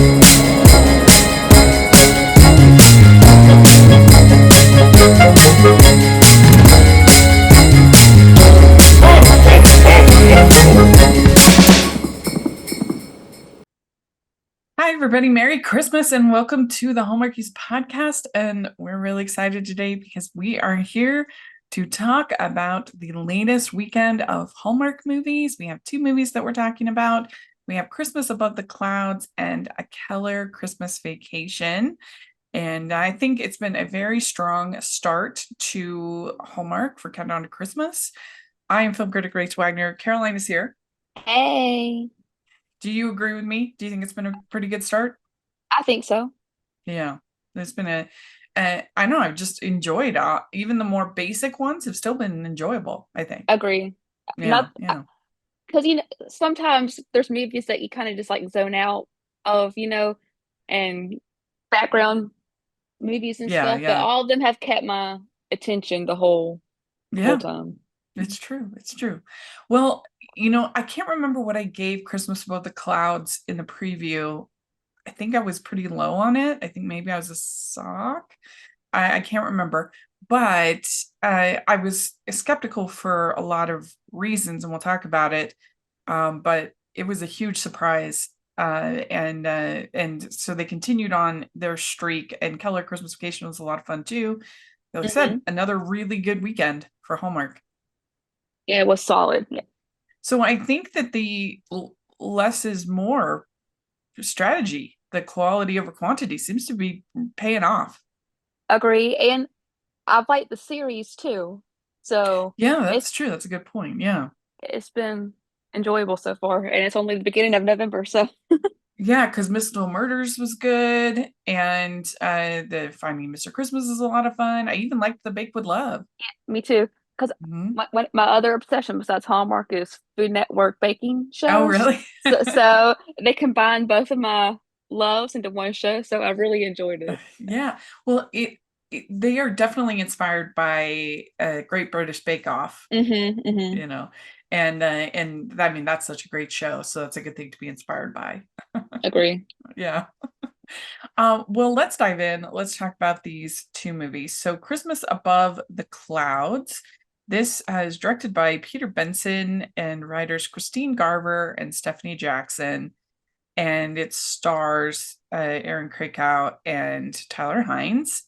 Hi, everybody. Merry Christmas and welcome to the Hallmarkies podcast. And we're really excited today because we are here to talk about the latest weekend of Hallmark movies. We have two movies that we're talking about. We have Christmas Above the Clouds and A Keller Christmas Vacation. And I think it's been a very strong start to Hallmark for Countdown to Christmas. I am film critic Rach Wagner. Caroline is here. Hey, Do you agree with me? Do you think it's been a pretty good start? I think so. Yeah, there's been I know I've just enjoyed even the more basic ones have still been enjoyable, I think. Agree. Yeah, Not yeah. because sometimes there's movies that you kind of just like zone out of, and background movies and Yeah, stuff, but yeah. all of them have kept my attention the whole Yeah, time. it's true. It's true. Well, I can't remember what I gave Christmas Above the Clouds in the preview. I think I was pretty low on it. I think maybe I was a sock. I can't remember, but I was skeptical for a lot of reasons, and we'll talk about it. But it was a huge surprise, and so they continued on their streak. And Keller Christmas Vacation was a lot of fun too. Like I said, Hmm. another really good weekend for Hallmark. Yeah, it was solid. Yeah, So I think that the less is more strategy, the quality over quantity, seems to be paying off. agree. And I've liked the series too, so Yeah, that's it's true. That's a good point. Yeah. it's been enjoyable so far, and it's only the beginning of November, so Yeah, because Mistletoe Murders was good, and the Finding Mr. Christmas is a lot of fun. I even liked the Bake with Love. me too. Because Mhm. my other obsession besides Hallmark is Food Network baking Oh, shows. really? So they combined both of my loves into one show. So I really enjoyed it. Yeah. Well, they are definitely inspired by Great British Bake Off, Hmm. you know, and I mean that's such a great show, so that's a good thing to be inspired by. Agree. Yeah. Well, let's dive in. Let's talk about these two movies. So, Christmas Above the Clouds. This is directed by Peter Benson and writers Christine Garver and Stephanie Jackson. And it stars Aaron Krakow and Tyler Hines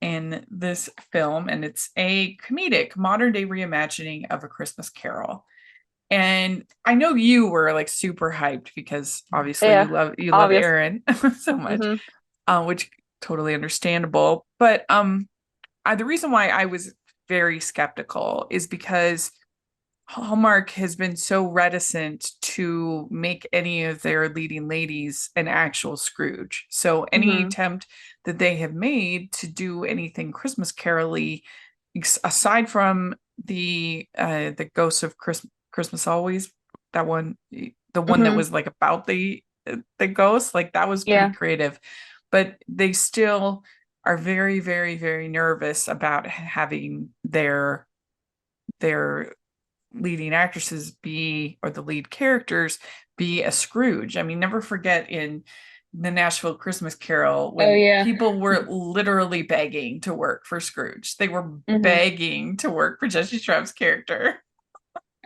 in this film. And it's a comedic modern day reimagining of A Christmas Carol. And I know you were like super hyped because obviously Yeah, you love obvious. Aaron so much, Hmm. which totally understandable. But the reason why I was very skeptical is because Hallmark has been so reticent to make any of their leading ladies an actual Scrooge. So any Hmm. attempt that they have made to do anything Christmas Carol-y, aside from the Ghost of Christmas Always, that one, the one that Hmm. was like about the ghost, like that was pretty Yeah. creative, but they still are very, very, very nervous about having their leading actresses be, or the lead characters be a Scrooge. I mean, never forget in the Nashville Christmas Carol Oh when yeah. people were literally begging to work for Scrooge. They were Hmm. begging to work for Jesse Schrapp's character.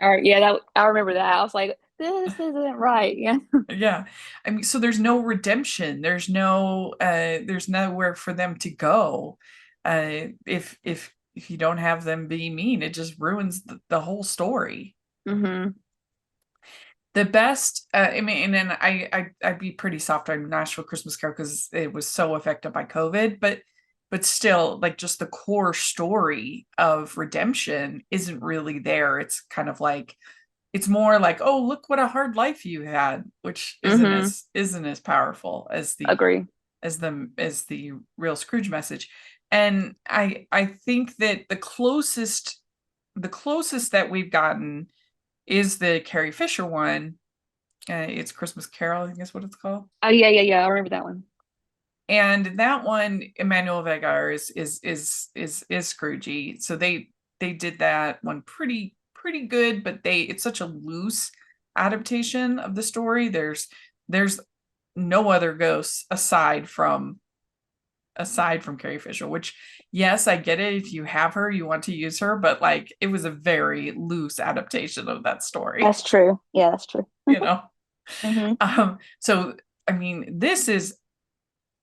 All right. Yeah, that I remember that. I was like, this isn't right. Yeah. Yeah. I mean, so there's no redemption. There's nowhere for them to go. If you don't have them be mean, it just ruins the whole story. Hmm. The best, I mean, and then I'd be pretty soft on Nashville Christmas Carol because it was so affected by COVID, but still, like just the core story of redemption isn't really there. It's kind of like it's more like, oh, look what a hard life you had, which Hmm. isn't as powerful as Agree. the real Scrooge message. And I think that the closest that we've gotten is the Carrie Fisher one. It's Christmas Carol, I think is what it's called. Oh yeah, yeah, yeah. I remember that one. And that one, Emmanuel Vegar is Scroogey. So they did that one pretty good, but it's such a loose adaptation of the story. There's no other ghosts aside from Carrie Fisher, which yes, I get it. If you have her, you want to use her, but like it was a very loose adaptation of that story, That's true. Yeah, that's true. you know. Hmm. So I mean, this is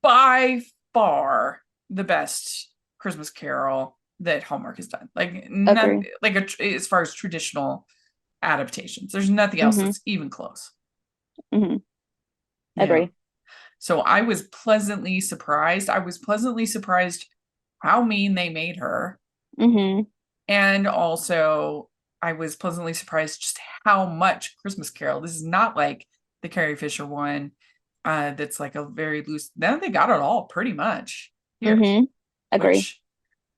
by far the best Christmas Carol that Hallmark has done. Like not Agree. like as far as traditional adaptations. There's nothing else Hmm. that's even close. Hmm. Yeah. Agree. So I was pleasantly surprised. I was pleasantly surprised how mean they made her. Hmm. And also, I was pleasantly surprised just how much Christmas Carol. This is not like the Carrie Fisher one, that's like a very loose. Then they got it all pretty much here, Hmm. Agree. which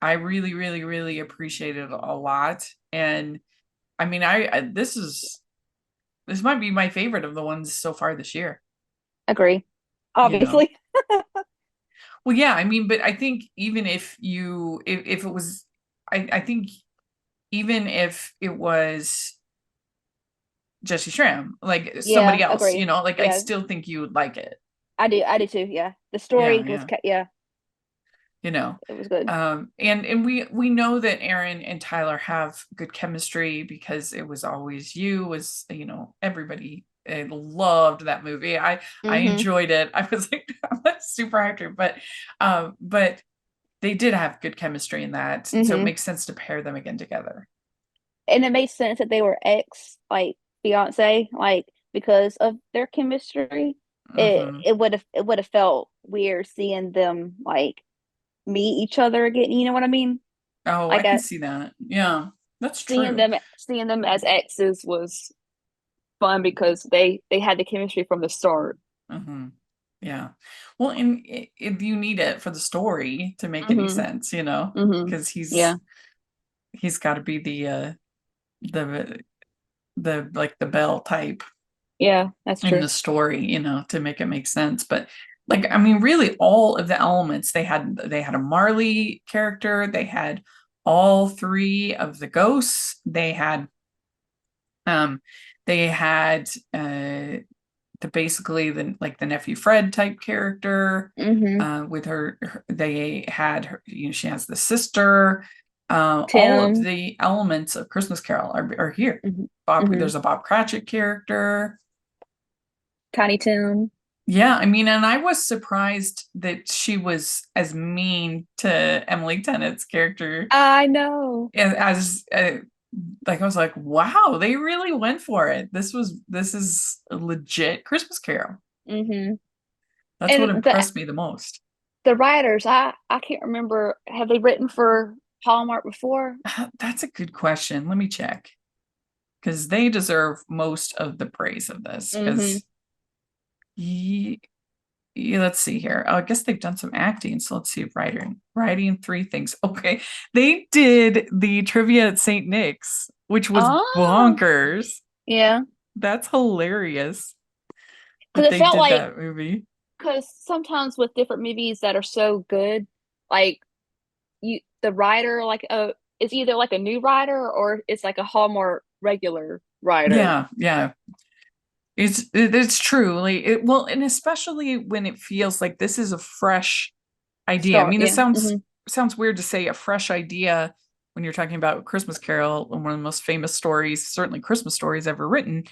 I really, really, really appreciated a lot. And I mean, this might be my favorite of the ones so far this year. Agree. You know, Obviously. well, yeah, I mean, but I think even if it was, I think even if it was Jesse Schramm, like Yeah, somebody else, agree. like I Yeah, still think you would like it. I do. I do too. Yeah. The story Yeah, was, yeah. yeah, You know. it was good. And we know that Aaron and Tyler have good chemistry because it was always you was, everybody loved that movie. I Hmm. enjoyed it. I was like I was super hyped, but they did have good chemistry in that. So it Hmm. makes sense to pair them again together. And it made sense that they were ex, like fiance, like because of their chemistry. Hmm. It would have felt weird seeing them like meet each other again. You know what I mean? Oh, I Like can see that. Yeah, that's true. seeing them as exes was fun because they had the chemistry from the start. Hmm. Yeah. Well, and if you need it for the story to make any Hmm. sense, Hmm. because Yeah. he's got to be the like the Bell type Yeah, that's in true. the story, to make it make sense. But like, I mean, really, all of the elements they had a Marley character, they had all three of the ghosts, um, they had basically the nephew Fred type character. Hmm. With they had her, she has the sister. All of Tim. the elements of Christmas Carol are here. Hmm. Hmm. There's a Bob Cratchit character. Tiny Tim. Yeah, I mean, and I was surprised that she was as mean to Emily Tennant's character I know. as like I was like, wow, they really went for it. This is a legit Christmas Carol. Hmm. That's what And impressed me the most. the writers, I can't remember. Have they written for Hallmark before? That's a good question. Let me check because they deserve most of the praise of this. Hmm. Because let's see here. Oh, I guess they've done some acting. So let's see, writing three things. Okay, they did the trivia at St. Nick's, which was Oh, bonkers. yeah. That's hilarious that Because it they felt did like, that movie. because sometimes with different movies that are so good, like the writer, like is either like a new writer or it's like a Hallmark regular writer Yeah, yeah. It's true. Like well, and especially when it feels like this is a fresh idea. I start. mean, this Yeah. sounds weird to say a fresh idea when you're talking about Christmas Carol, one of the most famous stories, certainly Christmas stories ever written,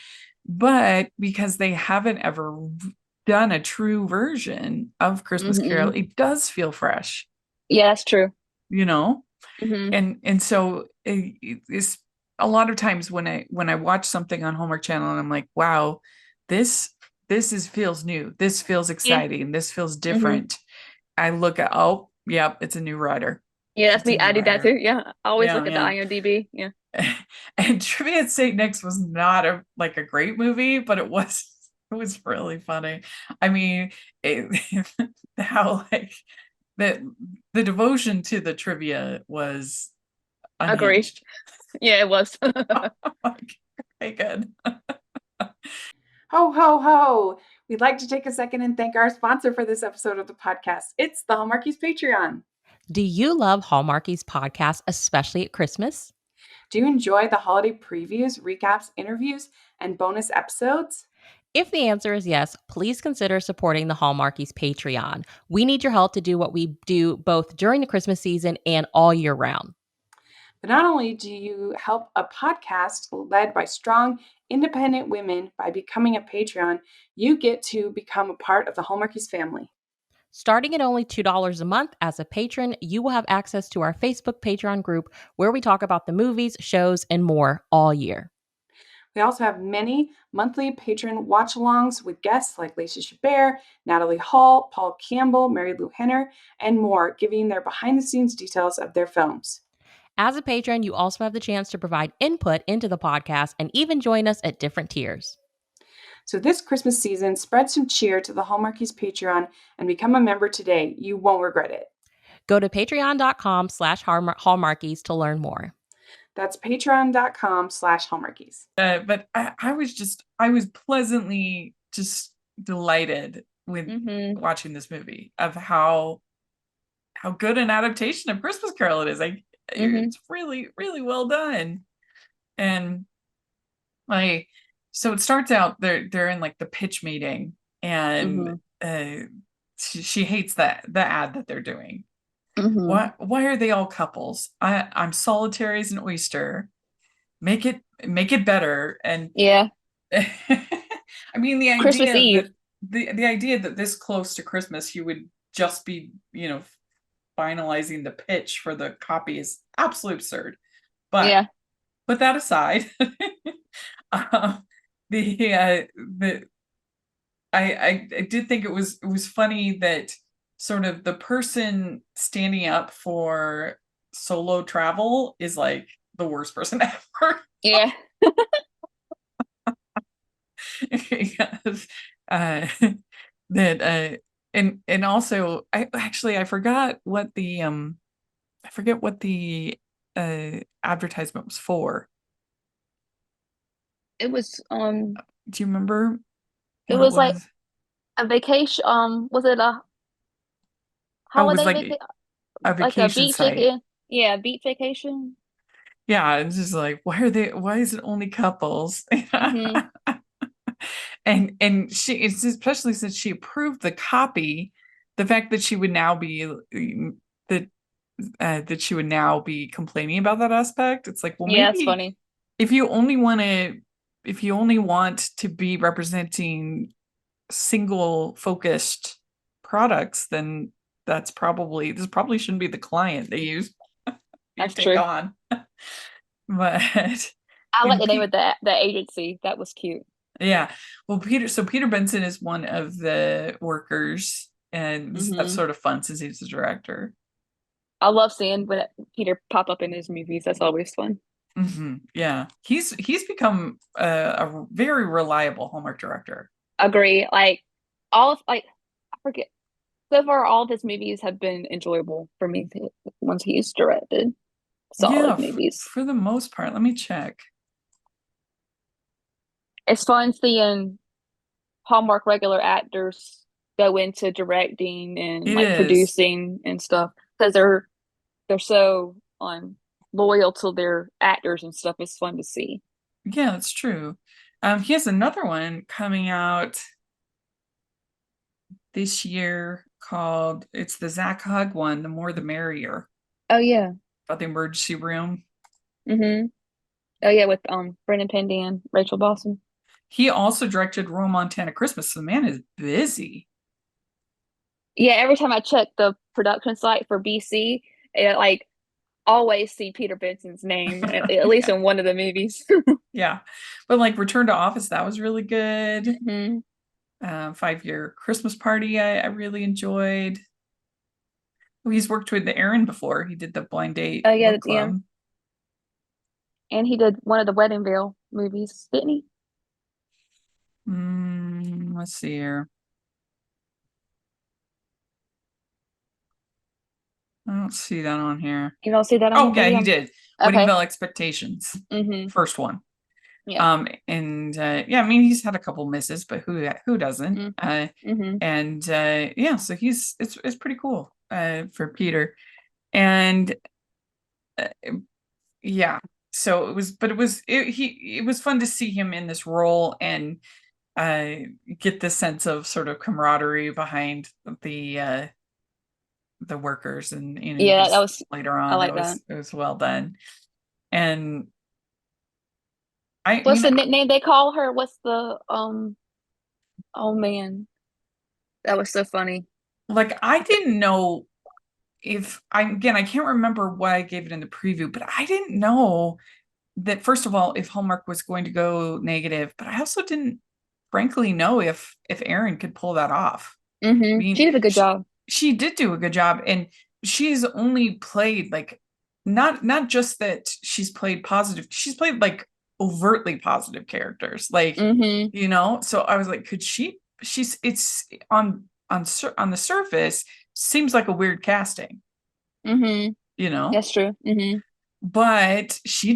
but because they haven't ever done a true version of Christmas Carol, Hmm. it does feel fresh, Yeah, that's true. you know? Hmm. And so it's a lot of times when I watch something on Hallmark Channel and I'm like, wow, this this is feels new. This feels Yeah. exciting. This feels Hmm. different. I look at, oh, yep, it's a new writer. Yeah, that's It's a me. new I do that too. writer. Yeah. I always Yeah, look at the yeah. IMDb. Yeah. And Trivia at St. Nick's was not a great movie, but it was really funny. I mean, how like the the devotion to the trivia was Agree. unhinged. Yeah, it was. Like, okay, good. Ho, ho, ho. We'd like to take a second and thank our sponsor for this episode of the podcast. It's the Hallmarkies Patreon. Do you love Hallmarkies podcast, especially at Christmas? Do you enjoy the holiday previews, recaps, interviews, and bonus episodes? If the answer is yes, please consider supporting the Hallmarkies Patreon. We need your help to do what we do both during the Christmas season and all year round. But not only do you help a podcast led by strong, independent women by becoming a Patreon, you get to become a part of the Hallmarkies family. Starting at only $2 a month as a patron, you will have access to our Facebook Patreon group where we talk about the movies, shows, and more all year. We also have many monthly patron watch-alongs with guests like Lacey Chabert, Natalie Hall, Paul Campbell, Mary Lou Henner, and more, giving their behind-the-scenes details of their films. As a patron, you also have the chance to provide input into the podcast and even join us at different tiers. So this Christmas season, spread some cheer to the Hallmarkies Patreon and become a member today. You won't regret it. Go to patreon.com/Hallmarkies to learn more. That's patreon.com/Hallmarkies. But I was pleasantly just delighted with watching this movie of how good an adaptation of Christmas Carol it is. It's really, really well done. And so it starts out they're in like the pitch meeting, and she hates the ad that they're doing. Why are they all couples? I'm solitary as an oyster. Make it better. And Yeah. I mean, the Christmas idea Eve. that the idea that this close to Christmas you would just be, finalizing the pitch for the copy is absolutely absurd. But Yeah. put that aside, the I did think it was funny that sort of the person standing up for solo travel is like the worst person ever. Yeah. Because that and also I forgot what the advertisement was for. It was Do you remember it what it was like was? a vacation. Was it a Oh, it was holiday like vacation? a Like a vacation beach site. vacation? Yeah, beach vacation. Yeah, it's just like, why is it only couples? Mm-hmm. And it's especially since she approved the copy, the fact that she would now be that she would now be complaining about that aspect. It's like, well, Yeah, it's maybe funny. if you only want to be representing single focused products, then this probably shouldn't be the client they you That's take true. on. But I like and the name of the agency. That was cute. yeah, well, Peter Benson is one of the workers, and that's sort of fun since he's the director. I love seeing when Peter pop up in his movies. That's always fun. Yeah, he's become a very reliable Hallmark director. Agree. I forget. So far, all of his movies have been enjoyable for me. The ones he's directed, Yeah, solid movies. for the most part. Let me check. It's fun seeing Hallmark regular actors go into directing and It like is. producing and stuff because they're so loyal to their actors and stuff. It's fun to see. Yeah, it's true. He has another one coming out this year called it's the Zach Hug one, The More the Merrier, Oh yeah. about the emergency room. Mm-hmm. Oh yeah, with Brendan Pendy and Rachel Dawson. He also directed Rural Montana Christmas, so the man is busy. Yeah, every time I check the production site for BC, it like always see Peter Benson's name at least Yeah. in one of the movies. Yeah, but like Return to Office, that was really good. Mm-hmm. 5-Year Christmas Party, I really enjoyed. Oh, he's worked with the Aaron before. He did the Blind Date Oh yeah, book yeah. club. And he did one of the Weddingville movies, didn't he? Let's see here. I don't see that on here. You don't see that on Oh, the yeah, he video? did. Okay. Weddingville Expectations. Mm-hmm. First one. Yeah. And yeah, I mean, he's had a couple misses, but who doesn't? Mm-hmm. And yeah, so it's pretty cool for Peter. And yeah, so it was fun to see him in this role, and get this sense of sort of camaraderie behind the workers, and Yeah, that just was later I on like that. it was well done. And I What's mean, the nickname they call her? What's the oh man, that was so funny. like I didn't know if I can't remember what I gave it in the preview, but I didn't know that, first of all, if Hallmark was going to go negative, but I also didn't frankly know if Erin could pull that off. I She mean, did a good job. she did do a good job, and she's only played like not just that she's played positive, she's played like overtly positive characters, like Mm-hmm. so I was like, could she's it's on the surface seems like a weird casting, Mm-hmm. you know That's true. Mm-hmm. but she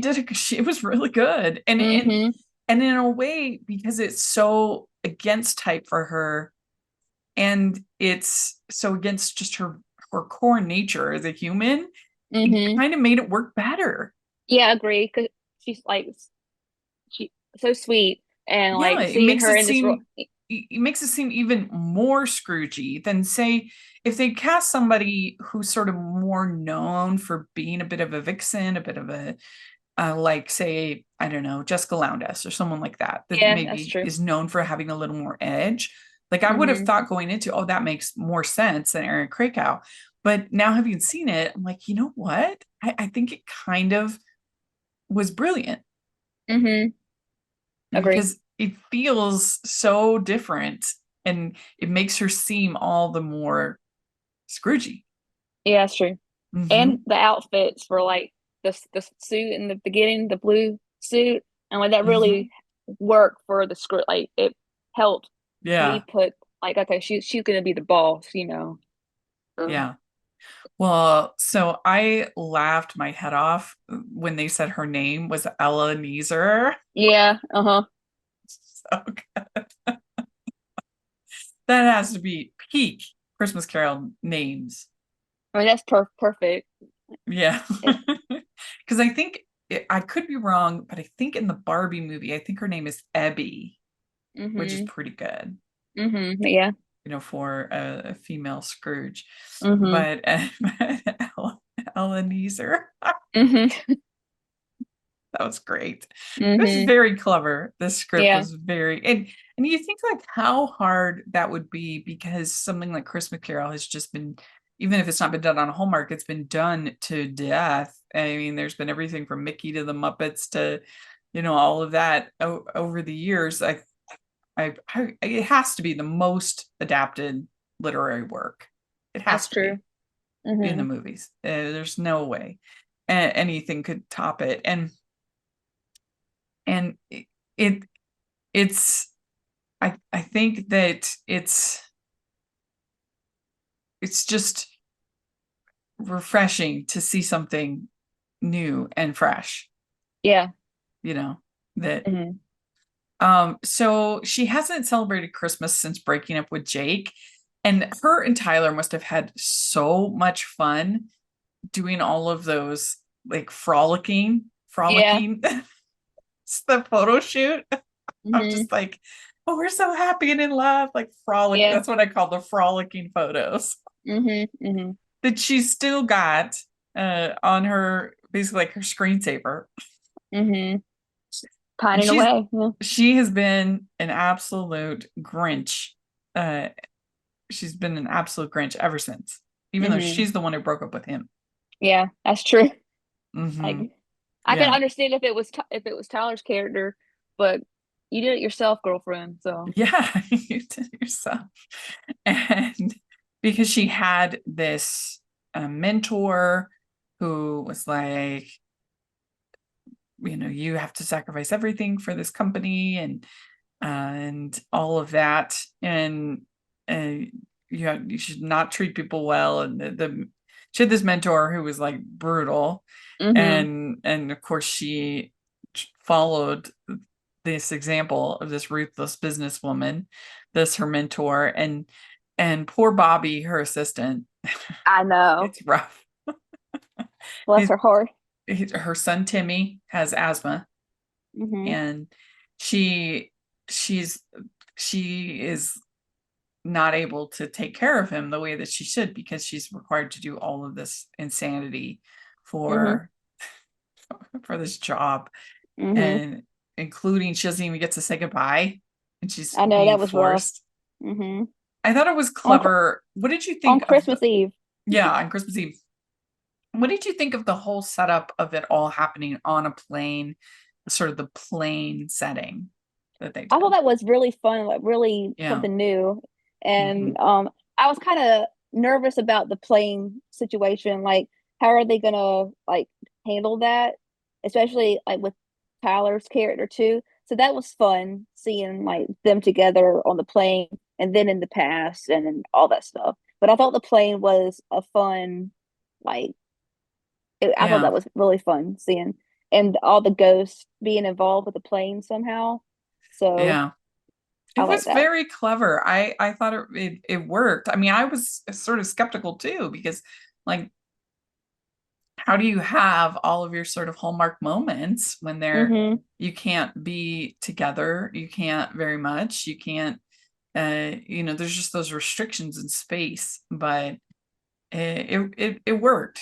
was really good, Mm-hmm. and in a way, because it's so against type for her, and it's so against just her core nature as a human, it Mm-hmm. kind of made it work better. Yeah, I agree. Cause she's like she so sweet, and Yeah, like seeing her in this role. it makes it seem even more Scroogey than, say, if they cast somebody who's sort of more known for being a bit of a vixen, a bit of a like, say, I don't know, Jessica Lowndes or someone like that Yeah, that's maybe true. is known for having a little more edge. Like, I would have Mm-hmm. thought going into, oh, that makes more sense than Erin Krakow. But now having seen it, I'm like, you know what? I think it kind of was brilliant, Mm-hmm. Agree. because it feels so different, and it makes her seem all the more Scroogey. Yeah, that's true. And Hmm. the outfits for like the suit in the beginning, the blue suit, and like that really Hmm. worked for the script. Like it helped me Yeah. put like, okay, she's gonna be the boss, you know. So, Yeah. Well, so I laughed my head off when they said her name was Ella Neezer. yeah, uh-huh. So that has to be peak Christmas Carol names. I mean that's perfect. Yeah. It, Because I think I could be wrong, but I think in the Barbie movie, I think her name is Ebby, which is mm-hmm. pretty good, Mm-hmm. Yeah. for a female Scrooge. Mm-hmm. But, Ella Neezer. Mm-hmm. That was great. It was Mm-hmm. very clever. The script Yeah. was very, and you think like how hard that would be, because something like Christmas Carol has just been, even if it's not been done on Hallmark, it's been done to death. I mean, there's been everything from Mickey to the Muppets to, all of that over the years. It has to be the most adapted literary work. It That's has to true. be in the Mm-hmm. movies. There's no way anything could top it. And it it's I think that it's just refreshing to see something new and fresh, Yeah. you know, that Mm-hmm. so she hasn't celebrated Christmas since breaking up with Jake, and her and Tyler must have had so much fun doing all of those, like, Yeah. frolicking the photo shoot. I'm Mm-hmm. just like, oh, we're so happy and in love, like frolic. Yeah. That's what I call the frolicking photos Mm-hmm. Mm-hmm. that she's still got on her, basically like her screensaver. Mm-hmm. And Pining away. Yeah. she has been an absolute Grinch. Uh, she's been an absolute Grinch ever since, even though Mm-hmm. she's the one who broke up with him. Yeah, that's true. Like Hmm. I can Yeah. understand if if it was Tyler's character, but you did it yourself, girlfriend. So Yeah, you did it yourself. And because she had this mentor who was like, you have to sacrifice everything for this company, and all of that, and you should not treat people well, and she had this mentor who was like brutal, mm-hmm. and of course she followed this example of this ruthless businesswoman, this her mentor, and poor Bobby, her assistant. I know. It's rough. Bless His, her heart. her son Timmy has asthma, Mm-hmm. and she she's she is not able to take care of him the way that she should because she's required to do all of this insanity for this job, and including she doesn't even get to say goodbye, and she's I know being that was rough. forced. Mm-hmm. I thought it was clever. What did you On think of Christmas Eve. on Christmas Eve? What did you think of the whole setup of it all happening on a plane, sort of the plane setting that they did? I thought that was really fun, like really Yeah. something new. And Mhm. I was kind of nervous about the plane situation. Like, how are they gonna like handle that? Especially like with Tyler's character too. So that was fun seeing like them together on the plane and then in the past and all that stuff. But I thought the plane was a fun, like I thought Yeah. that was really fun seeing and all the ghosts being involved with the plane somehow. So Yeah. It I was like that. very clever. I thought it worked. I mean, I was sort of skeptical too, because like, how do you have all of your sort of Hallmark moments when Mm-hmm. you can't be together, you can't very much, you can't there's just those restrictions in space, but it worked.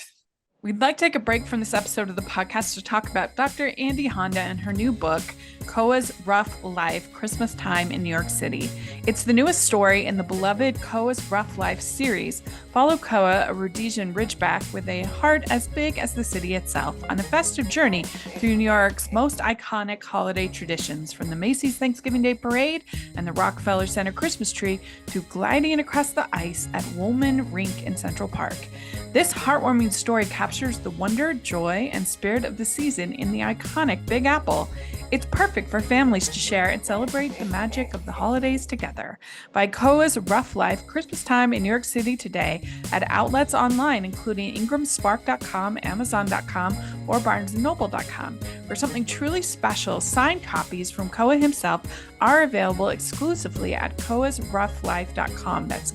We'd like to take a break from this episode of the podcast to talk about Dr. Andy Honda and her new book, Koa's Rough Life, Christmas Time in New York City. It's the newest story in the beloved Koa's Rough Life series. Follow Koa, a Rhodesian Ridgeback with a heart as big as the city itself, on a festive journey through New York's most iconic holiday traditions, from the Macy's Thanksgiving Day Parade and the Rockefeller Center Christmas tree to gliding across the ice at Woolman Rink in Central Park. This heartwarming story captures the wonder, joy, and spirit of the season in the iconic Big Apple. It's perfect for families to share and celebrate the magic of the holidays together. Buy Koa's Rough Life, Christmas Time in New York City today at outlets online, including ingramspark.com, amazon.com, or barnesandnoble.com. For something truly special, signed copies from Koa himself are available exclusively at koasroughlife.com. That's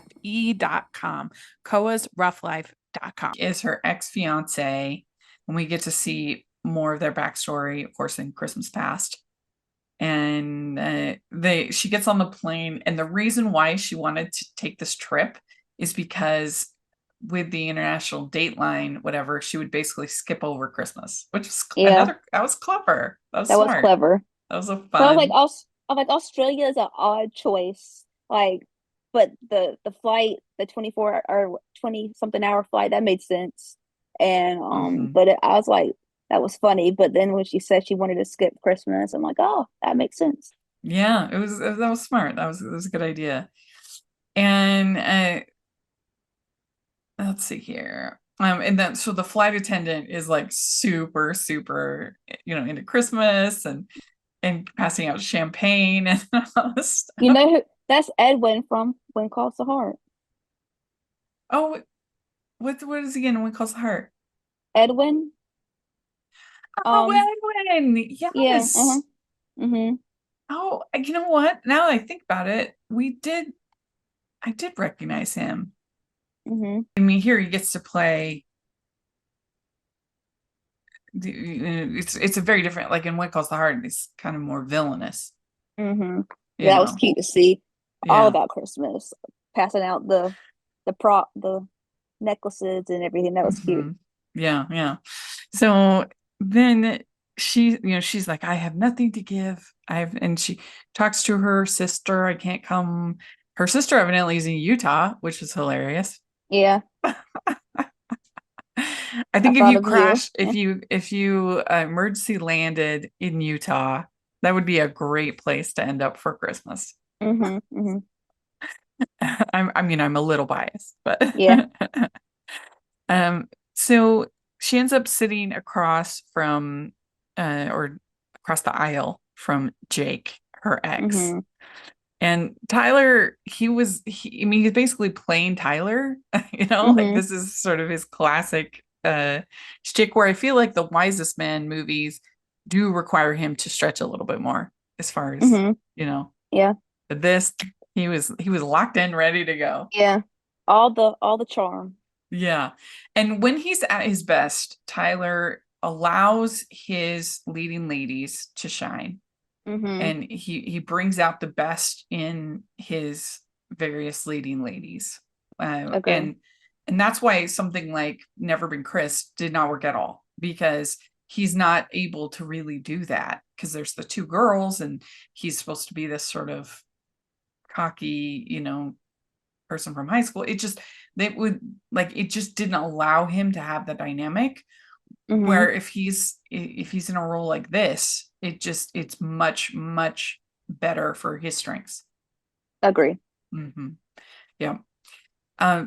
KOASRUFFLIFE.com. koasroughlife.com. Is her ex-fiance, and we get to see more of their backstory, of course, in Christmas Past. And she gets on the plane, and the reason why she wanted to take this trip is because with the international dateline, whatever, she would basically skip over Christmas, which is that was clever. That was That was smart. clever. That was a But fun. I was like Australia is an odd choice. Like, but the flight, the 24 or 20 something hour flight, that made sense. And I was like, that was funny. But then when she said she wanted to skip Christmas, I'm like, oh, that makes sense. Yeah, that was smart. That was a good idea. And let's see here. And then so the flight attendant is like super, super, into Christmas and passing out champagne and all this stuff. You know who? That's Edwin from When Calls the Heart. Oh, what is he in When Calls the Heart? Edwin. Oh, Edwin. Yes. Yeah. Mm-hmm. Oh, you know what? Now that I think about it, I did recognize him. Mm-hmm. I mean, here he gets to play. It's a very different, like in When Calls the Heart, it's kind of more villainous. Mm-hmm. Yeah, that was cute to see. All about Christmas, passing out the necklaces and everything. That was cute. Yeah. So then she's like, I have nothing to give. And she talks to her sister. I can't come. Her sister evidently is in Utah, which is hilarious. Yeah. I think if you emergency landed in Utah, that would be a great place to end up for Christmas. Mm-hmm. I'm a little biased, but yeah. So she ends up sitting across from or across the aisle from Jake, her ex. Mm-hmm. And Tyler, he's basically playing Tyler, like this is sort of his classic shtick, where I feel like the Wisest Man movies do require him to stretch a little bit more as far as, Yeah. But this, he was locked in, ready to go. Yeah. All the charm. Yeah. And when he's at his best, Tyler allows his leading ladies to shine, and he brings out the best in his various leading ladies. Agree. And that's why something like Never Been Chris did not work at all, because he's not able to really do that, because there's the two girls and he's supposed to be this sort of cocky, person from high school. It just didn't allow him to have the dynamic. Where if he's in a role like this, it's much, much better for his strengths. Agree. Yeah.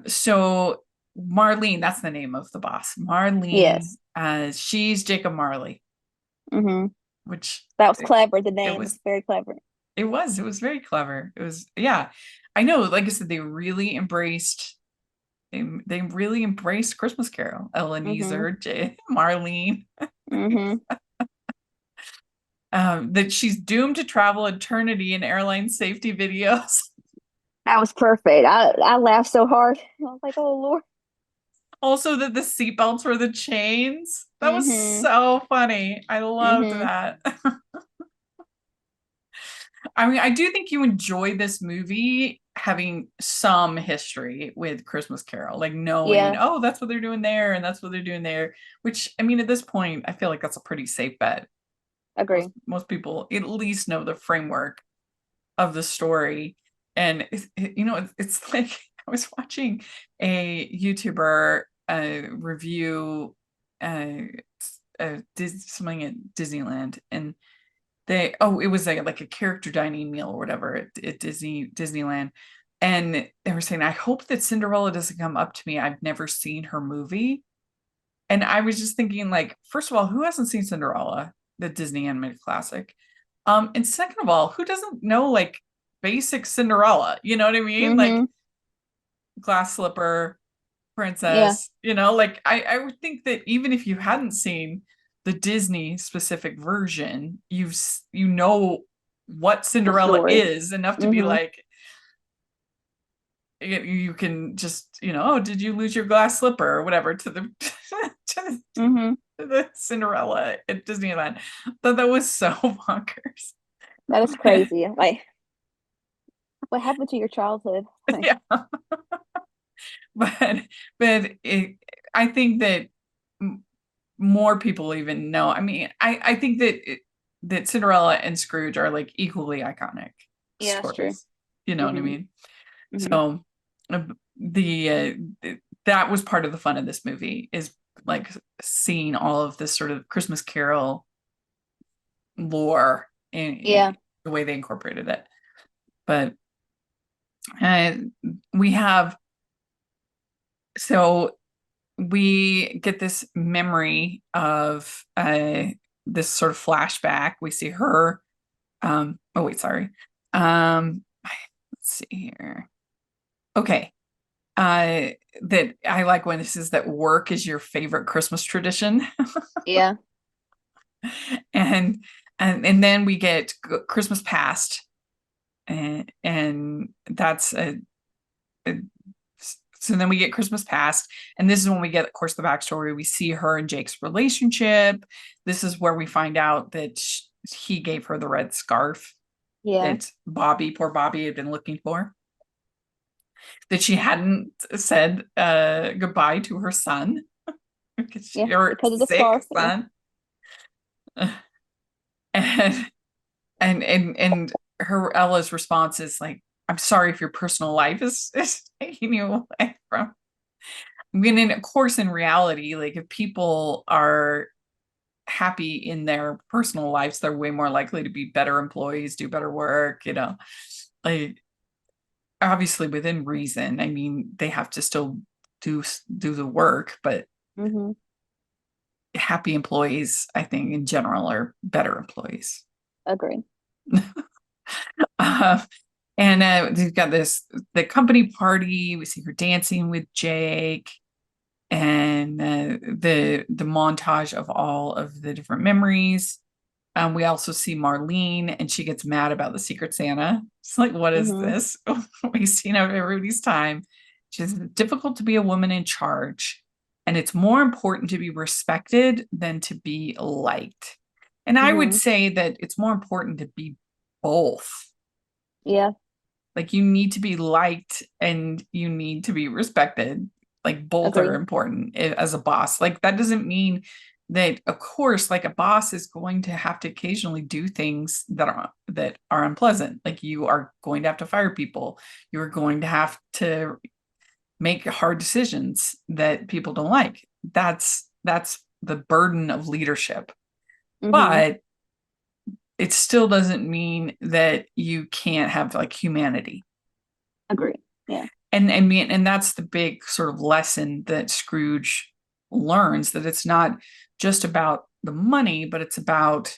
So Marlene, that's the name of the boss. Marlene, Yes. she's Jacob Marley, which That was clever. The it name was was very clever. it was very clever. It was, yeah. I know, like I said, they really embraced Christmas Carol. Ebenezer, Marlene. That she's doomed to travel eternity in airline safety videos. That was perfect. I laughed so hard. I was like, oh Lord. Also, that the seatbelts were the chains. That was so funny. I loved that. I mean, I do think you enjoy this movie having some history with Christmas Carol, like knowing, oh, that's what they're doing there, and that's what they're doing there. Which, I mean, at this point, I feel like that's a pretty safe bet. Agree. Most people at least know the framework of the story. And it's like I was watching a YouTuber review something at Disneyland, and it was like a character dining meal or whatever at Disneyland, and they were saying, I hope that Cinderella doesn't come up to me. I've never seen her movie. And I was just thinking, like, first of all, who hasn't seen Cinderella, the Disney animated classic? And second of all, who doesn't know like basic Cinderella? You know what I mean? Like glass slipper, princess, like I would think that even if you hadn't seen the Disney specific version, you know what Cinderella is enough to be like, you can just, oh, did you lose your glass slipper or whatever to the to the Cinderella at Disneyland. That was so bonkers. That is crazy. Like, what happened to your childhood? Yeah. but I think that more people even know. I mean, I think that Cinderella and Scrooge are like equally iconic stories. True. You know what I mean? So that was part of the fun of this movie, is like seeing all of this sort of Christmas Carol lore in the way they incorporated it. But we get this memory of this sort of flashback. We see her. Let's see here. Okay. That I like when this is that work is your favorite Christmas tradition. Yeah. And then we get Christmas Past, and that's so then we get Christmas Past, and this is when we get, of course, the backstory. We see her and Jake's relationship. This is where we find out that he gave her the red scarf that poor Bobby had been looking for, that she hadn't said goodbye to her son because of the scarf, son. And her Ella's response is like, I'm sorry if your personal life is taking you away from. I mean, of course, in reality, like if people are happy in their personal lives, they're way more likely to be better employees, do better work, like obviously within reason. I mean, they have to still do the work, but happy employees, I think in general, are better employees. Agree. And we've got the company party. We see her dancing with Jake, and the montage of all of the different memories. We also see Marlene, and she gets mad about the Secret Santa. It's like, what is this? Wasting everybody's time. She's difficult to be a woman in charge. and it's more important to be respected than to be liked. And I would say that it's more important to be both. Yeah. Like you need to be liked and you need to be respected. Like both are Agree. important as a boss. Like that doesn't mean that, of course, like a boss is going to have to occasionally do things that are unpleasant. Like you are going to have to fire people. You're going to have to make hard decisions that people don't like. That's the burden of leadership. But it still doesn't mean that you can't have like humanity. Agree. Yeah. And that's the big sort of lesson that Scrooge learns, that it's not just about the money, but it's about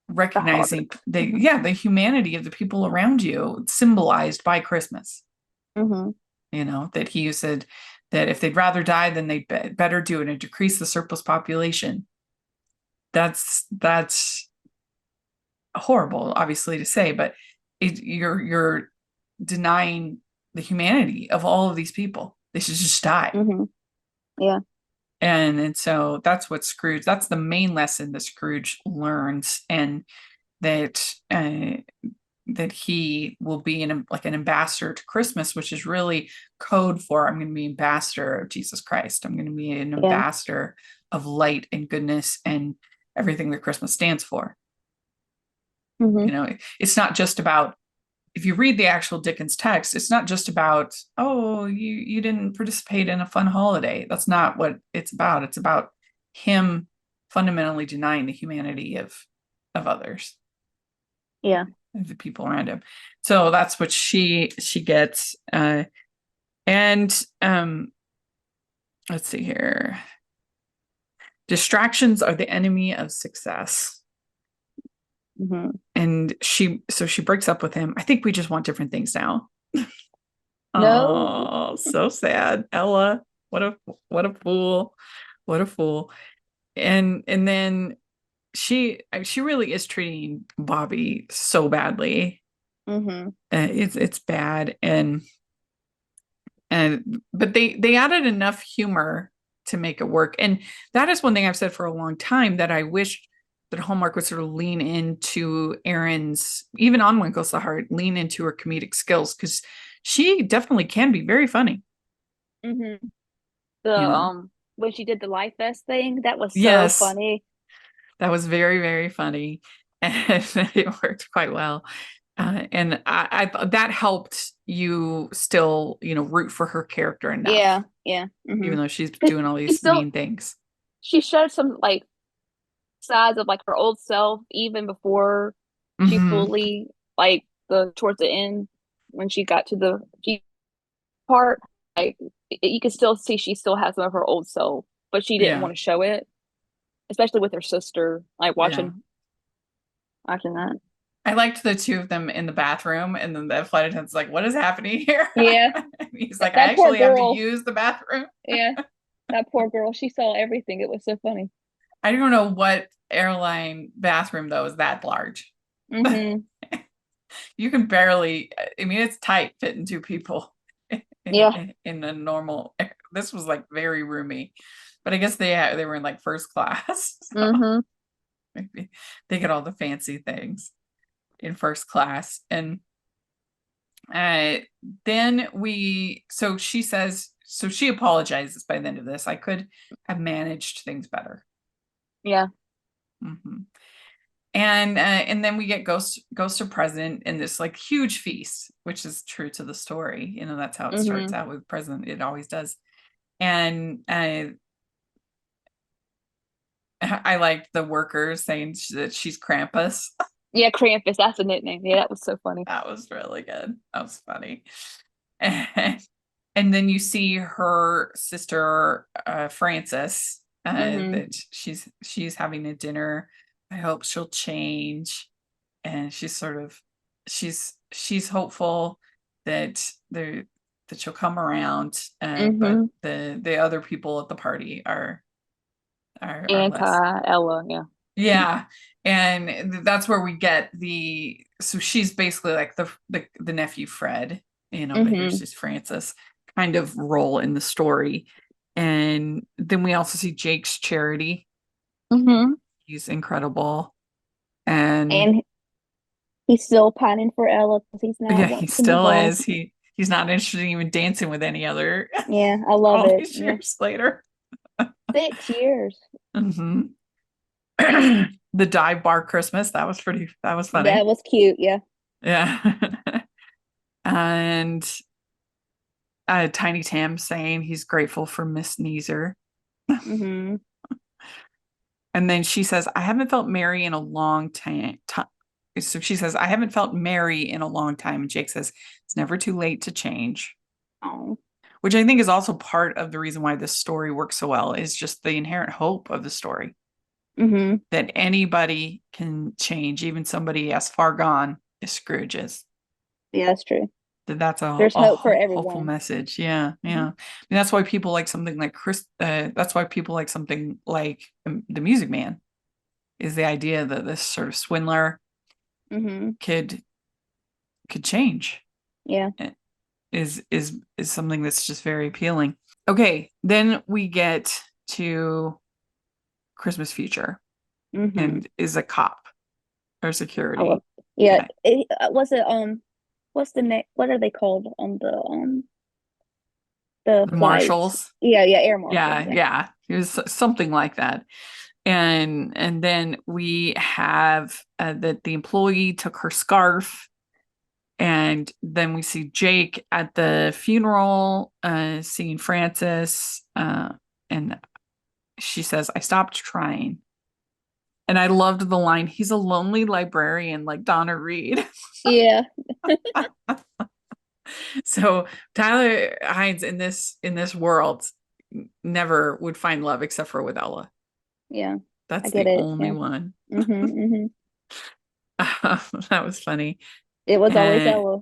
recognizing the humanity of the people around you, symbolized by Christmas. You know, that he said that if they'd rather die, then they'd better do it and decrease the surplus population. That's horrible, obviously, to say, but you're denying the humanity of all of these people. They should just die. Yeah. And so that's the main lesson that Scrooge learns, and that he will be an ambassador to Christmas, which is really code for, I'm going to be ambassador of Jesus Christ. I'm going to be an ambassador of light and goodness and everything that Christmas stands for. You know, it's not just about, if you read the actual Dickens text, it's not just about, oh, you didn't participate in a fun holiday. That's not what it's about. It's about him fundamentally denying the humanity of others. Yeah. Of the people around him. So that's what she gets. And let's see here. Distractions are the enemy of success. And she breaks up with him. I think we just want different things now. No. Oh, so sad. Ella, what a fool. What a fool. And then she really is treating Bobby so badly. It's bad. But they added enough humor to make it work. And that is one thing I've said for a long time, that I wish that Hallmark would sort of lean into Erin's, even on When Goes the Heart, lean into her comedic skills, because she definitely can be very funny. When she did the Life Vest thing, that was so funny. That was very, very funny, and it worked quite well. And I that helped you still, root for her character enough. Yeah. Even though she's doing all these mean things. She showed some like sides of like her old self even before she fully, like, towards the end when she got to the part, like you can still see she still has some of her old self, but she didn't want to show it, especially with her sister, like watching that. I liked the two of them in the bathroom, and then the flight attendant's like, "What is happening here?" Yeah. He's like, "I actually have to use the bathroom." Yeah. That poor girl. She saw everything. It was so funny. I don't know what airline bathroom, though, is that large. You can barely, I mean, it's tight fitting two people in a normal, this was like very roomy, but I guess they were in like first class. So maybe they get all the fancy things in first class. And then she says, so she apologizes by the end of this. I could have managed things better. Yeah. And then we get Ghost are present in this like huge feast, which is true to the story. That's how it starts out with present. It always does. And I liked the workers saying that she's Krampus. Yeah, Krampus. That's a nickname. Yeah, that was so funny. That was really good. That was funny. And then you see her sister, Frances, that she's having a dinner. I hope she'll change. And she's hopeful that she'll come around. But the other people at the party are anti-Ella. Yeah. And that's where we get so she's basically like the nephew Fred, but here's just Frances kind of role in the story. And then we also see Jake's charity. Mm-hmm. He's incredible. And And he's still pining for Ella because he's not yeah, he wanting to move still on. is. He's not interested in even dancing with any other Yeah, I love all it. these Yeah. years later. 6 years. hmm The dive bar Christmas, that was That funny. was cute. Yeah. Yeah. And Tiny Tim saying he's grateful for Miss Neezer. Mm-hmm. And then she says, I haven't felt merry in a long time. So she says, I haven't felt merry in a long time. And Jake says, it's never too late to change, Oh. which I think is also part of the reason why this story works so well, is just the inherent hope of the story Mm-hmm. that anybody can change, even somebody as far gone as Scrooge's. Yeah, that's true. That's There's a hope for hopeful everyone. message. Yeah, Mm-hmm. yeah. And that's why people like something like that's why people like something like the Music Man, is the idea that this sort of swindler Mm-hmm. could change. Yeah. Is something that's just very appealing. Okay, then we get to Christmas Future, Mm-hmm. and is a cop or I love. security. Yeah. Yeah, Was it what's the name? What are they called on the the flights? marshals. Yeah, yeah, air marshals. Yeah, Yeah. yeah. It was something like that. And then we have that the employee took her scarf, and then we see Jake at the funeral, seeing Frances, and she says, I stopped trying. And I loved the line, he's a lonely librarian like Donna Reed. Yeah. So Tyler Hines in this world never would find love except for with Ella. Yeah. I That's get the it. only Yeah. one. Mm-hmm. Mm-hmm. That was funny. It was always And Ella.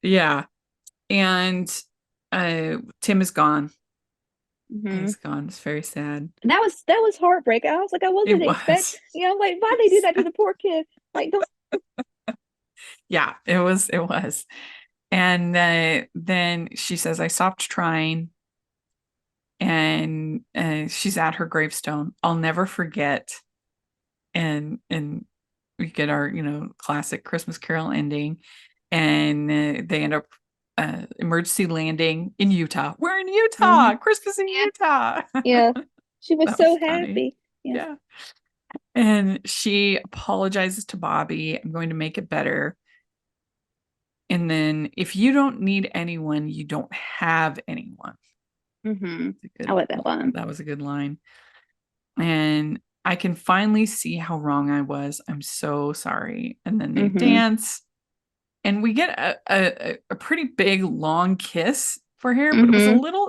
yeah. And Tim is gone. Mm-hmm. He's gone. It's very sad. And that was heartbreaking. I was like, I It wasn't expect. was. Like, why they do that to the poor kid? Like, don't. Yeah, it was. And then she says, I stopped trying. And she's at her gravestone. I'll never forget. And we get our, classic Christmas Carol ending. And they end up emergency landing in Utah. We're in Mm-hmm. Utah. Christmas in Yeah. Utah. Yeah. She was That was so funny. happy. Yeah. Yeah. And she apologizes to Bobby. I'm going to make it better. And then if you don't need anyone, you don't have anyone. Mm-hmm. I Good, like that one. that was a good line. And I can finally see how wrong I was. I'm so sorry. And then they Mm-hmm. dance. And we get a pretty big long kiss for here, but Mm-hmm.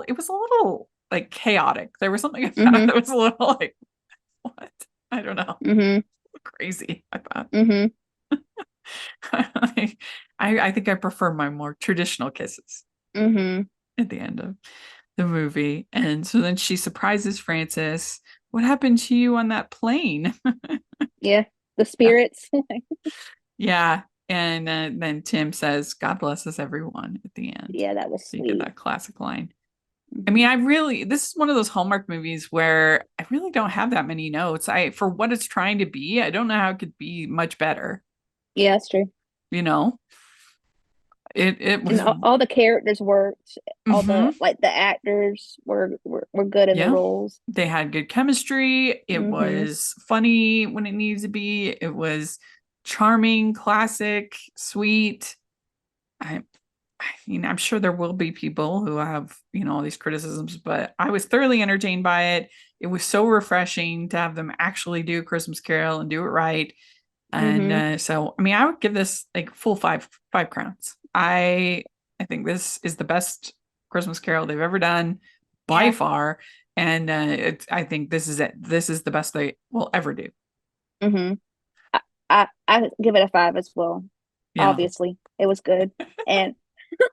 it was a little like chaotic. There was something about it Mm-hmm. that was a little like, what? I don't know. Mm-hmm. Crazy, I thought. Mm-hmm. I think I prefer my more traditional kisses Mm-hmm. at the end of the movie. And so then she surprises Frances. What happened to you on that plane? Yeah. The spirits. Yeah. And then Tim says, God bless us, everyone, at the end. Yeah, that was So you get sweet. that classic line. I Mm-hmm. mean, this is one of those Hallmark movies where I really don't have that many notes. For what it's trying to be, I don't know how it could be much better. Yeah, that's true. You know, it And was, all the characters worked. All the mhm. like the actors were good in the Yeah. roles. They had good chemistry. It Mm-hmm. was funny when it needs to be. It was charming, classic, sweet. I, I mean, I'm sure there will be people who have, all these criticisms, but I was thoroughly entertained by it. It was so refreshing to have them actually do Christmas Carol and do it right. And Mm-hmm. so, I mean, I would give this like full five crowns. I think this is the best Christmas Carol they've ever done by Yeah. far. And I think this is it. This is the best they will ever do. Mm-hmm. I give it a 5 as well. Yeah. Obviously, it was good, and I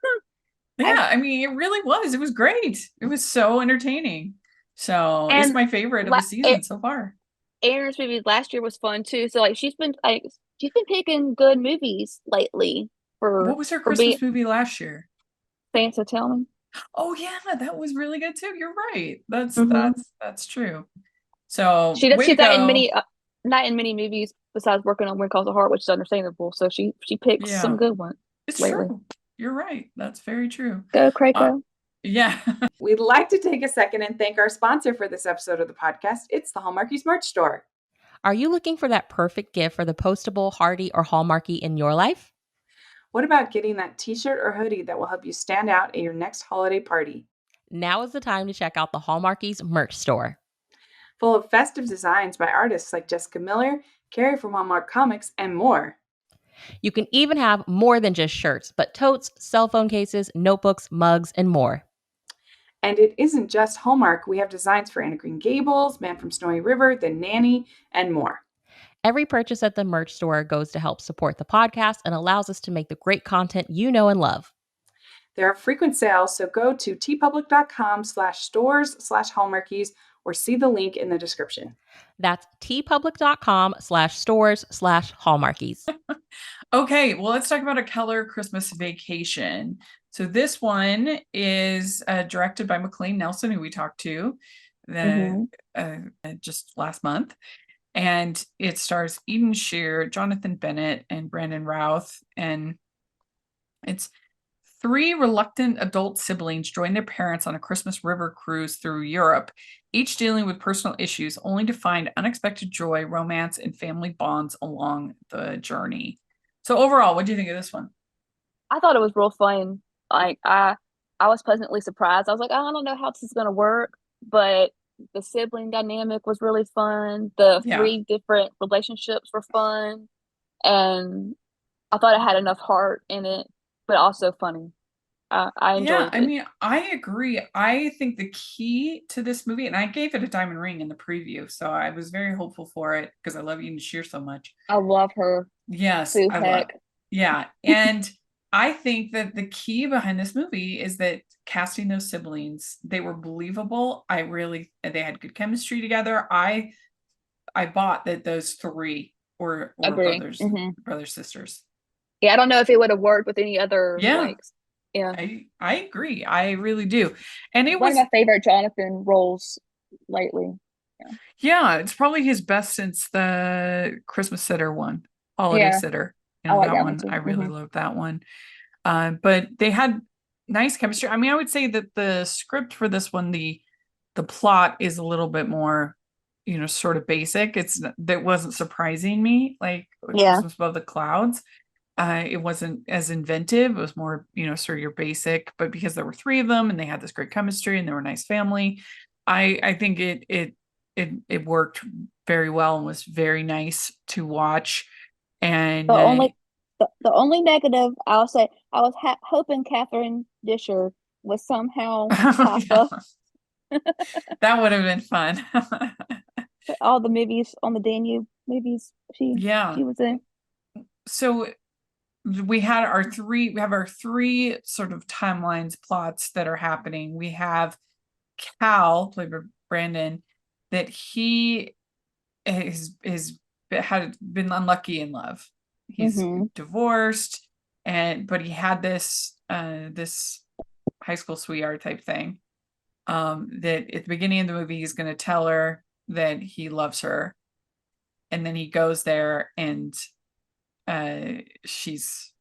Yeah. I mean, it really was. It was great. It was so entertaining. So it's and my favorite of la the season so far. Aaron's movie last year was fun too. So like she's been picking good movies lately What for was her being Christmas movie last year? Santa Tell Me. Oh yeah, that was really good too. You're right. That's Hmm that's true. So She does. way to She's not in go. many, not in many movies besides working on When Calls the Heart, which is understandable. So she picks some Yeah, good ones it's lately. true. You're right. That's very true. Go, Uh, Craco. yeah. We'd like to take a second and thank our sponsor for this episode of the podcast. It's the Hallmarkies merch store. Are you looking for that perfect gift for the postable, Hardy, or Hallmarky in your life? What about getting that t-shirt or hoodie that will help you stand out at your next holiday party? Now is the time to check out the Hallmarkies merch store. Full of festive designs by artists like Jessica Miller, Carrie from Hallmark Comics, and more. You can even have more than just shirts, but totes, cell phone cases, notebooks, mugs, and more. And it isn't just Hallmark. We have designs for Anna Green Gables, Man from Snowy River, The Nanny, and more. Every purchase at the merch store goes to help support the podcast and allows us to make the great content you know and love. There are frequent sales, so go to tpublic.com/stores/hallmarkies or see the link in the description. That's tpublic.com/stores/hallmarkies. Okay, well, let's talk about A Keller Christmas Vacation. So this one is directed by McLean Nelson, who we talked to the, Hmm uh, just last month. And it stars Eden Shear, Jonathan Bennett, and Brandon Routh. And it's three reluctant adult siblings join their parents on a Christmas river cruise through Europe, each dealing with personal issues, only to find unexpected joy, romance, and family bonds along the journey. So overall, what do you think of this one? I thought it was real fun. Like I was pleasantly surprised. I was like, I don't know how this is gonna work, but the sibling dynamic was really fun. The Yeah. three different relationships were fun, and I thought it had enough heart in it, but also funny. I Yeah, enjoyed I it. mean, I agree. I think the key to this movie, and I gave it a diamond ring in the preview, so I was very hopeful for it because I love Eden Shear so much. I love her. Yes, Sue I love. Heck. Yeah, and I think that the key behind this movie is that casting those siblings, they were believable. They had good chemistry together. I bought that those three were Agree. brothers sisters. Yeah, I don't know if it would have worked with any other Yeah, like. Yeah, I agree. I really do. And it one of was my favorite Jonathan roles lately. Yeah, Yeah, it's probably his best since the Christmas Sitter one, Holiday yeah, Sitter. I like That that one one, I too. really loved that one. But they had nice chemistry. I mean, I would say that the script for this one, the plot is a little bit more, sort of basic. That wasn't surprising me, like Yeah. Christmas Above the Clouds. It wasn't as inventive. It was more, sort of your basic, but because there were three of them and they had this great chemistry and they were a nice family, I think it worked very well and was very nice to watch. And The only the only negative I'll say, I was hoping Catherine Disher would somehow pop yeah, up that would have been fun. all the movies on the Danube movies Yeah. she was in. So we have our three sort of timelines plots that are happening. We have Cal, played by Brandon, that he is had been unlucky in love. He's Hmm divorced, but he had this high school sweetheart type thing. That at the beginning of the movie he's going to tell her that he loves her, and then he goes there and she's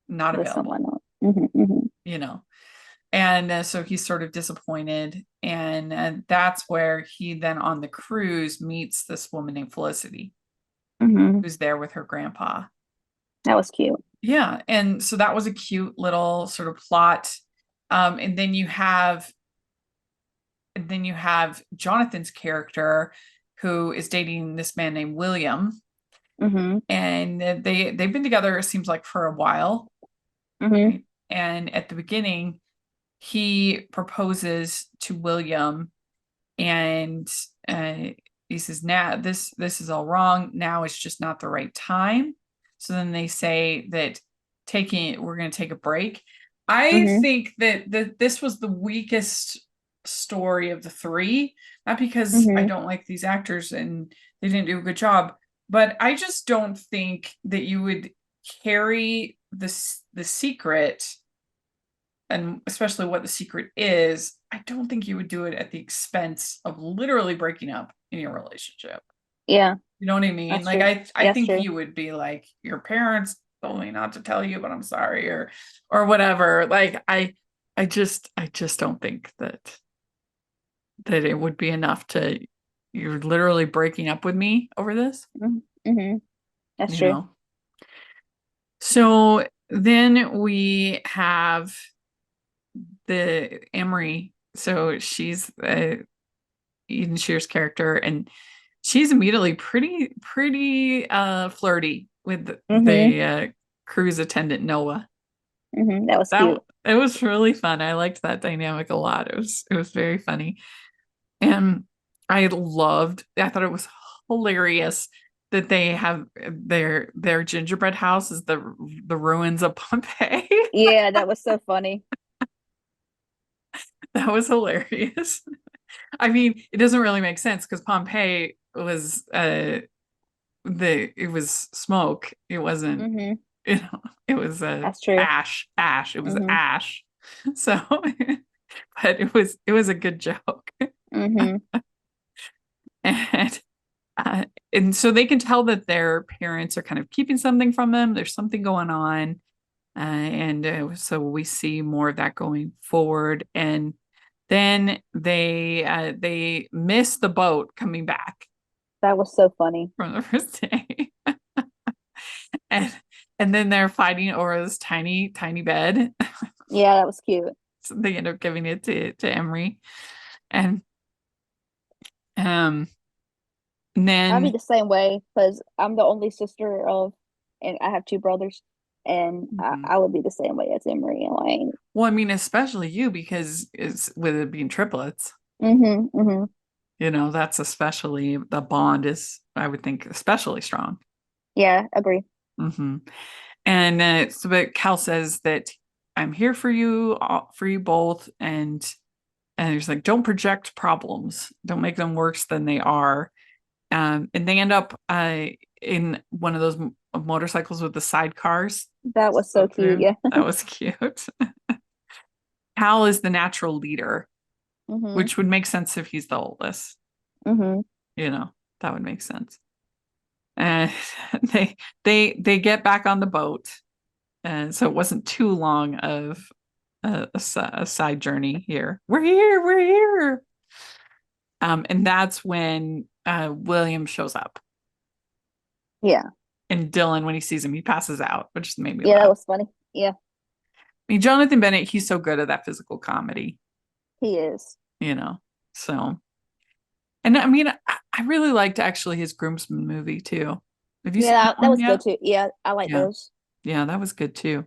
not With available. someone else. Hmm You know, and so he's sort of disappointed, and that's where he then on the cruise meets this woman named Felicity, hmm who's there with her grandpa. That was cute. Yeah, and so that was a cute little sort of plot. And then you have Jonathan's character who is dating this man named William, Hmm and they've been together, it seems like, for a while, hmm right? And at the beginning he proposes to William, and uh, he says, "Now this is all wrong. Now it's just not the right time." So then they say that we're going to take a break. I hmm think that this was the weakest story of the three, not because I hmm don't like these actors and they didn't do a good job, but I just don't think that you would carry the secret and especially what the secret is, I don't think you would do it at the expense of literally breaking up in your relationship. Yeah, You know what I mean? that's Like true. I Yeah, that's think true. you would be like, your parents told me not to tell you, but I'm sorry, or whatever. Like I just don't think that it would be enough to, you're literally breaking up with me over this, Mm-hmm. That's you true. know. So then we have the Emery. So she's Eden Shear's character, and she's immediately pretty flirty with Mm-hmm. cruise attendant Noah. Mm-hmm. That was That cute. it was really fun. I liked that dynamic a lot. It was very funny. And I thought it was hilarious that they have their gingerbread house is the ruins of Pompeii. Yeah, that was so funny. That was hilarious. I mean, it doesn't really make sense because Pompeii was it was smoke. It wasn't, Mm-hmm. it was That's true. ash. It was Mm-hmm. ash. So but it was a good joke. Mm-hmm. And and so they can tell that their parents are kind of keeping something from them. There's something going on. And so we see more of that going forward. And then they miss the boat coming back That was so funny. from the first day. and and then they're fighting over this tiny bed. Yeah, that was cute. So they end up giving it to Emery. And um and I'd be then the same way because I'm the only sister of, and I have two brothers, and mhm. I would be the same way as Emery and Lane. Well, I mean, especially you, because it's with it being triplets, Mm-hmm. Mm-hmm. that's especially, the bond is, I would think, especially strong. Yeah, agree. Hmm. And so, but Cal says that I'm here for you both, and he's like, don't project problems, don't make them worse than they are. And they end up in one of those motorcycles with the sidecars. That was so So cute. Yeah. that was cute. Cal is the natural leader, Mm-hmm. which would make sense if he's the oldest. Mm-hmm. That would make sense. And they get back on the boat, and so it wasn't too long of a side journey here. We're here. And that's when William shows up, Yeah. and Dylan, when he sees him, he passes out, which made me Yeah, that laugh. was funny. Yeah, I mean, Jonathan Bennett, he's so good at that physical comedy, he is. you know. So, and I mean, I really liked actually his Groomsmen movie too. Have you Yeah, seen that that one was good yet? too. Yeah, I like Yeah. those. Yeah, that was good too.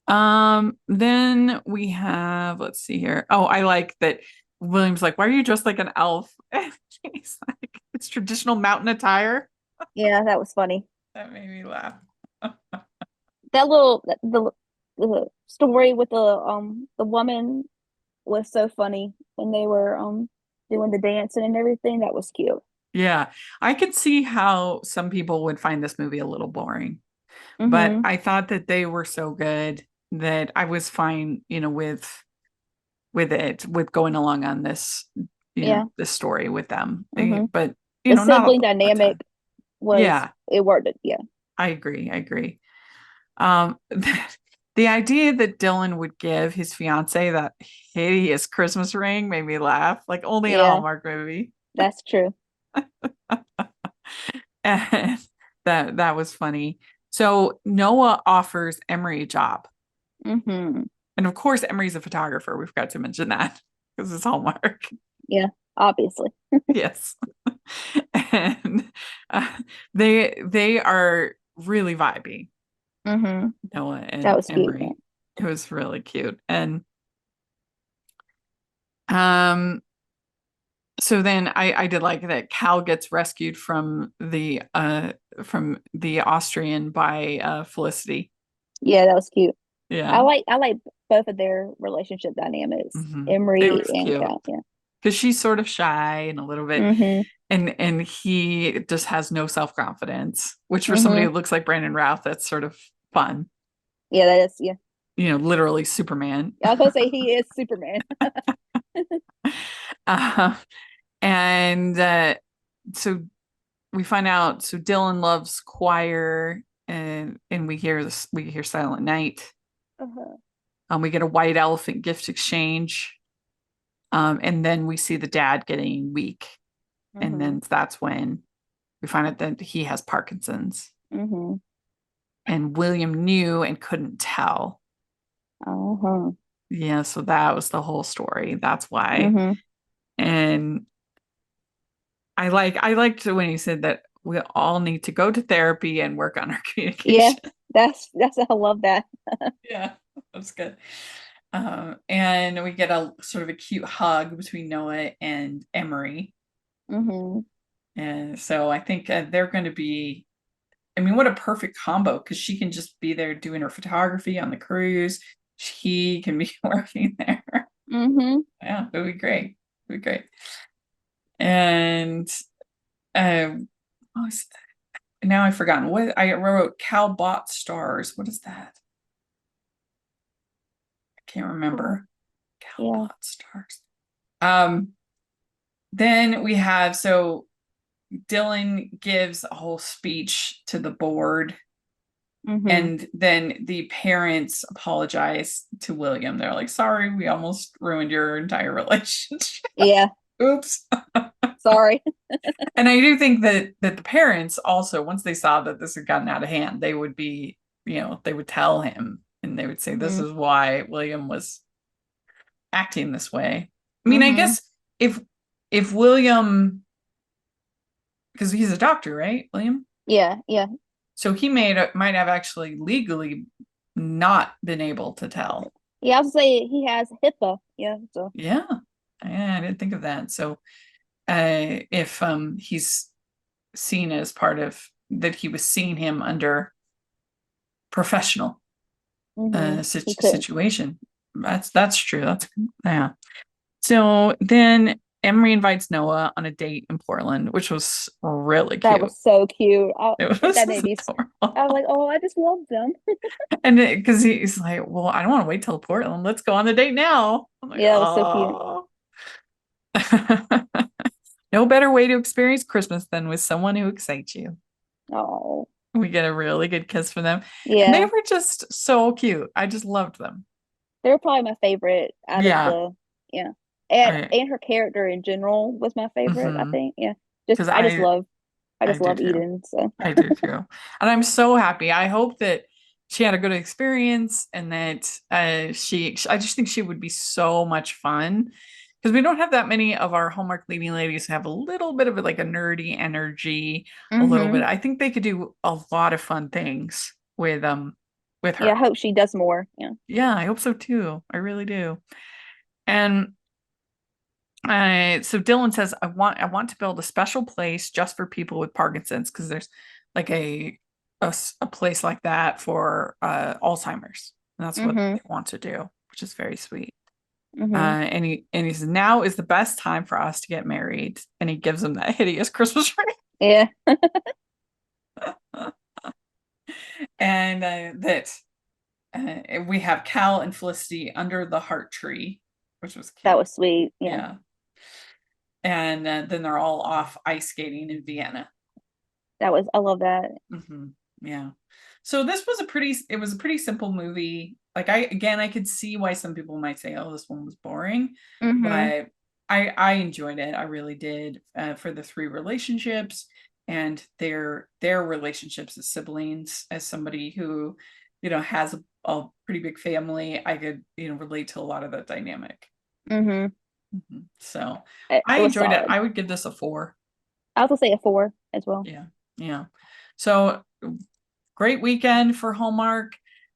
Then we have, let's see here. Oh, I like that William's like, why are you dressed like an elf? And he's like, it's traditional mountain attire. Yeah, that was funny. That made me laugh. That little the story with the woman was so funny when they were doing the dancing and everything. That was cute. Yeah, I could see how some people would find this movie a little boring, but Mm-hmm. I thought that they were so good that I was fine, with going along on Yeah. this story with them. Mm-hmm. But The not sibling a ton. dynamic was Yeah, it worked. Yeah. I agree. I agree. Um, the idea that Dylan would give his fiance that hideous Christmas ring made me laugh, like only in a Yeah, Hallmark movie. that's true. And that was funny. So Noah offers Emery a job. Mm-hmm. And of course, Emery's a photographer. We forgot to mention that because it's Hallmark. Yeah, obviously. Yes. And uh, they are really vibey, Mm-hmm. Noah That and was cute. Yeah. Emery. It was really cute. And um so then I did like that Cal gets rescued from the Austrian by Felicity. Yeah, that was cute. Yeah. I like both of their relationship dynamics, It Emery was and cute Cal. Yeah. because she's sort of shy and a little bit, Mm-hmm. and he just has no self-confidence, which for somebody Mm-hmm. who looks like Brandon Routh, that's sort of fun. Yeah, that is. Yeah. literally Superman. I was gonna say he is Superman. Uh, and so we find out, so Dylan loves choir, and we hear Silent Night. Uh-huh. We get a white elephant gift exchange. And then we see the dad getting weak. And Mm-hmm. then that's when we find out that he has Parkinson's. Mm-hmm. And William knew and couldn't tell. Uh-huh. Yeah, so that was the whole story. That's why. Mm-hmm. And I liked when he said that we all need to go to therapy and work on our Yeah, communication. that's I love that. Yeah, that's good. And we get a sort of a cute hug between Noah and Emery. Mm-hmm. And so I think they're going to be, I mean, what a perfect combo, because she can just be there doing her photography on the cruise. He can be working there. Mm-hmm. Yeah, it would be great. It would be great. And what was that? Now I've forgotten what I wrote. Cal bought stars. What is that? I can't remember. Cal Yeah. bought stars. Then we have, so Dylan gives a whole speech to the board, Mm-hmm. and then the parents apologize to William. They're like, sorry, we almost ruined your entire relationship. Yeah. Oops. Sorry. And I do think that the parents also, once they saw that this had gotten out of hand, they would be, they would tell him, and they would say, this Mm-hmm. is why William was acting this way. I mean, I Mm-hmm. guess if William, because he's a doctor, right, William? Yeah, yeah. So he might have actually legally not been able to tell. Yeah, I was gonna say he has HIPAA. Yeah, so Yeah, I didn't think of that. So if he's seen as part of that, he was seeing him under professional he could. situation. That's true. Yeah. So then Emery invites Noah on a date in Portland, which was really That cute. was so cute. It was That made me. I was adorable. like, oh, I just love them. And because he's like, well, I don't want to wait till Portland. Let's go on the date now. I'm like, Yeah, that was so cute. oh. No better way to experience Christmas than with someone who excites you. Oh, We get a really good kiss from them. And they yeah. were just so cute. I just loved them. They're probably my favorite out of Yeah. the yeah. And I, and her character in general was my favorite, I mhm. think. Yeah. Because I just love I do too. Eden. So I do too. And I'm so happy. I hope that she had a good experience, and that I just think she would be so much fun, because we don't have that many of our Hallmark leading ladies who have a little bit of like a nerdy energy, a little bit. mm-hmm. I think they could do a lot of fun things with Yeah, I her. hope she does more. Yeah. Yeah, I hope so too. I really do. And so Dylan says, I want to build a special place just for people with Parkinson's, because there's like a place like that for Alzheimer's. And that's what Mm-hmm. they want to do, which is very sweet. Mm-hmm. And he says, now is the best time for us to get married. And he gives him that hideous Christmas ring. Yeah. And that we have Cal and Felicity under the heart tree, which was cute. That was sweet. Yeah. Yeah. And then they're all off ice skating in Vienna. I love that. Mm-hmm. Yeah. So this was it was a pretty simple movie. Like I could see why some people might say, oh, this one was boring, Mm-hmm. but I enjoyed it. I really did, for the three relationships and their relationships as siblings. As somebody who, has a pretty big family, I could, relate to a lot of that dynamic. Mm-hmm. Mm-hmm. So It I was enjoyed it. solid. I would give this a 4. I was gonna say a 4 as well. Yeah. Yeah. So great weekend for Hallmark.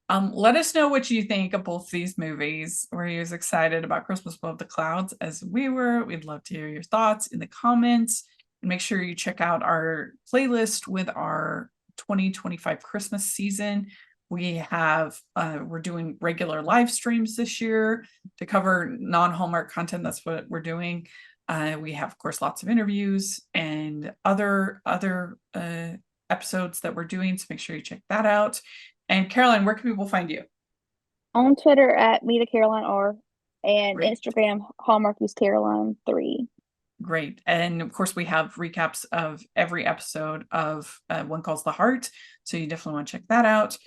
Let us know what you think of both these movies. Were you as excited about Christmas Above the Clouds as we were? We'd love to hear your thoughts in the comments. And make sure you check out our playlist with our 2025 Christmas season. We're doing regular live streams this year to cover non-Hallmark content. That's what we're doing. We have, of course, lots of interviews and other episodes that we're doing, so make sure you check that out. And Caroline, where can people find you? On Twitter at Meet a Caroline R and Great. Instagram Hallmarkies Caroline 3. Great. And of course, we have recaps of every episode of One Calls the Heart. So you definitely want to check that out.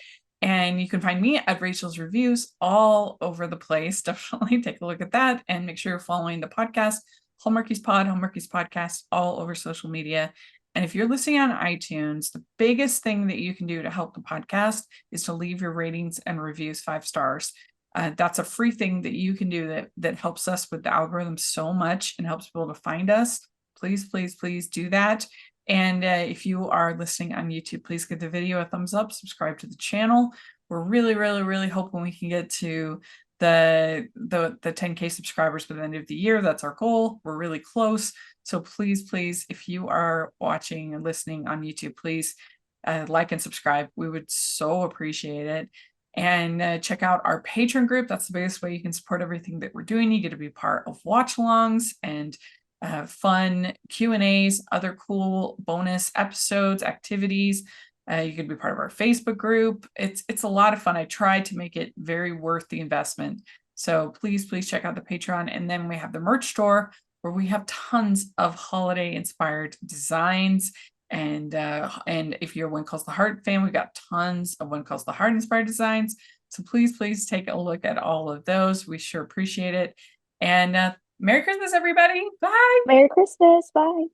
And you can find me at Rachel's Reviews all over the place. Definitely take a look at that and make sure you're following the podcast, Hallmarkies Pod, Hallmarkies Podcast, all over social media. And if you're listening on iTunes, the biggest thing that you can do to help the podcast is to leave your ratings and reviews 5 stars. That's a free thing that you can do that helps us with the algorithm so much and helps people to find us. Please, please, please do that. And if you are listening on YouTube, please give the video a thumbs up, subscribe to the channel. We're really, really, really hoping we can get to the 10K subscribers by the end of the year. That's our goal. We're really close. So please, please, if you are watching and listening on YouTube, please like and subscribe. We would so appreciate it. And check out our Patreon group. That's the biggest way you can support everything that we're doing. You get to be part of watch-alongs and fun Q&As, other cool bonus episodes, activities. You could be part of our Facebook group. It's a lot of fun. I tried to make it very worth the investment. So please, please check out the Patreon. And then we have the merch store where we have tons of holiday-inspired designs. And if you're a One Calls the Heart fan, we've got tons of One Calls the Heart inspired designs. So please, please take a look at all of those. We sure appreciate it. And Merry Christmas, everybody. Bye. Merry Christmas. Bye.